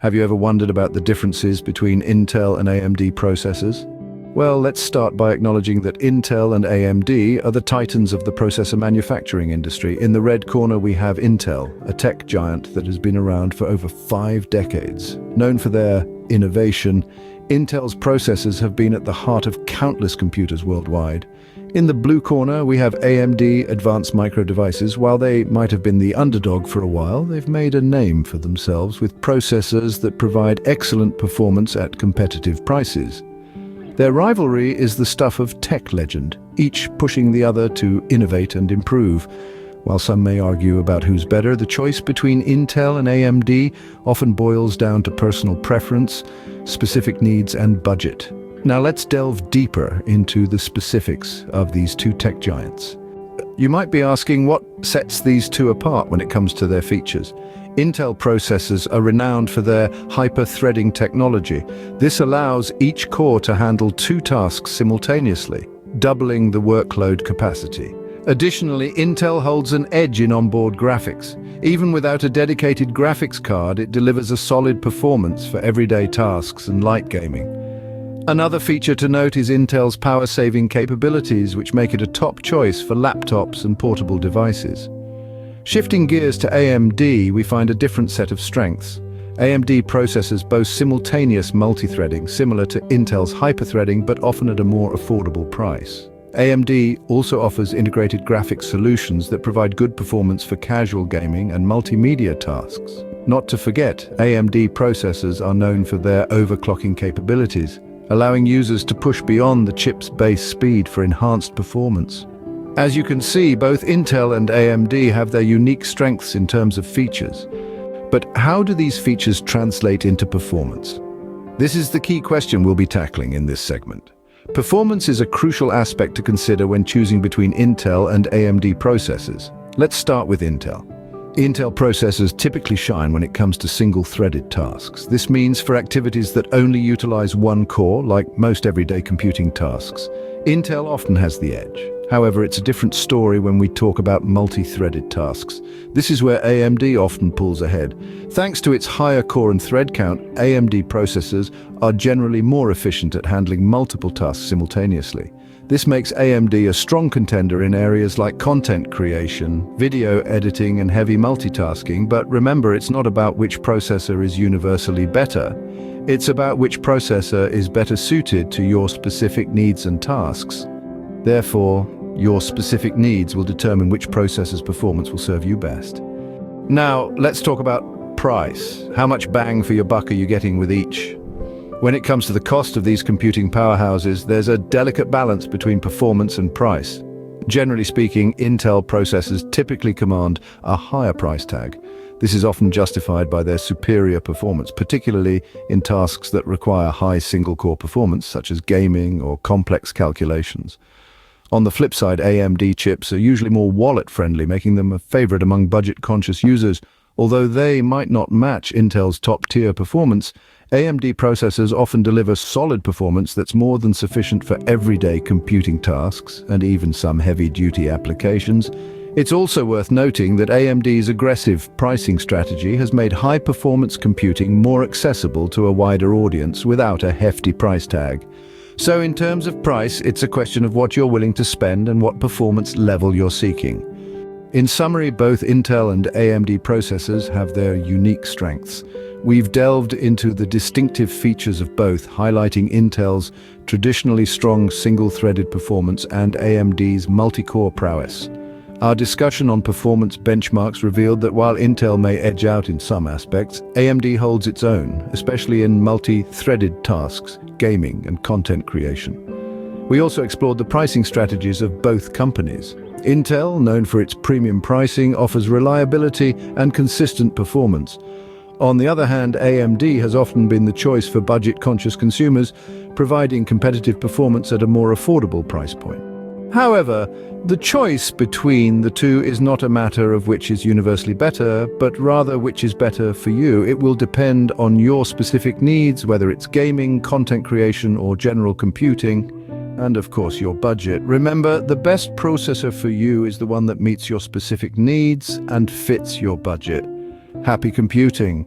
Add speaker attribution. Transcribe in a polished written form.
Speaker 1: Have you ever wondered about the differences between Intel and AMD processors? Well, let's start by acknowledging that Intel and AMD are the titans of the processor manufacturing industry. In the red corner we have Intel, a tech giant that has been around for over 5 decades. Known for their innovation, Intel's processors have been at the heart of countless computers worldwide. In the blue corner, we have AMD Advanced Micro Devices. While they might have been the underdog for a while, they've made a name for themselves with processors that provide excellent performance at competitive prices. Their rivalry is the stuff of tech legend, each pushing the other to innovate and improve. While some may argue about who's better, the choice between Intel and AMD often boils down to personal preference, specific needs, and budget. Now let's delve deeper into the specifics of these two tech giants. You might be asking what sets these two apart when it comes to their features. Intel processors are renowned for their hyper-threading technology. This allows each core to handle 2 tasks simultaneously, doubling the workload capacity. Additionally, Intel holds an edge in onboard graphics. Even without a dedicated graphics card, it delivers a solid performance for everyday tasks and light gaming. Another feature to note is Intel's power-saving capabilities, which make it a top choice for laptops and portable devices. Shifting gears to AMD, we find a different set of strengths. AMD processors boast simultaneous multi-threading, similar to Intel's hyper-threading, but often at a more affordable price. AMD also offers integrated graphics solutions that provide good performance for casual gaming and multimedia tasks. Not to forget, AMD processors are known for their overclocking capabilities, allowing users to push beyond the chip's base speed for enhanced performance. As you can see, both Intel and AMD have their unique strengths in terms of features. But how do these features translate into performance? This is the key question we'll be tackling in this segment. Performance is a crucial aspect to consider when choosing between Intel and AMD processors. Let's start with Intel. Intel processors typically shine when it comes to single-threaded tasks. This means for activities that only utilize one core, like most everyday computing tasks, Intel often has the edge. However, it's a different story when we talk about multi-threaded tasks. This is where AMD often pulls ahead. Thanks to its higher core and thread count, AMD processors are generally more efficient at handling multiple tasks simultaneously. This makes AMD a strong contender in areas like content creation, video editing, and heavy multitasking. But remember, it's not about which processor is universally better. It's about which processor is better suited to your specific needs and tasks. Therefore, your specific needs will determine which processor's performance will serve you best. Now, let's talk about price. How much bang for your buck are you getting with each? When it comes to the cost of these computing powerhouses, there's a delicate balance between performance and price. Generally speaking, Intel processors typically command a higher price tag. This is often justified by their superior performance, particularly in tasks that require high single-core performance, such as gaming or complex calculations. On the flip side, AMD chips are usually more wallet-friendly, making them a favorite among budget-conscious users. Although they might not match Intel's top-tier performance, AMD processors often deliver solid performance that's more than sufficient for everyday computing tasks and even some heavy-duty applications. It's also worth noting that AMD's aggressive pricing strategy has made high-performance computing more accessible to a wider audience without a hefty price tag. So in terms of price, it's a question of what you're willing to spend and what performance level you're seeking. In summary, both Intel and AMD processors have their unique strengths. We've delved into the distinctive features of both, highlighting Intel's traditionally strong single-threaded performance and AMD's multi-core prowess. Our discussion on performance benchmarks revealed that while Intel may edge out in some aspects, AMD holds its own, especially in multi-threaded tasks, gaming, and content creation. We also explored the pricing strategies of both companies. Intel, known for its premium pricing, offers reliability and consistent performance. On the other hand, AMD has often been the choice for budget-conscious consumers, providing competitive performance at a more affordable price point. However, the choice between the two is not a matter of which is universally better, but rather which is better for you. It will depend on your specific needs, whether it's gaming, content creation, or general computing, and of course your budget. Remember, the best processor for you is the one that meets your specific needs and fits your budget. Happy computing!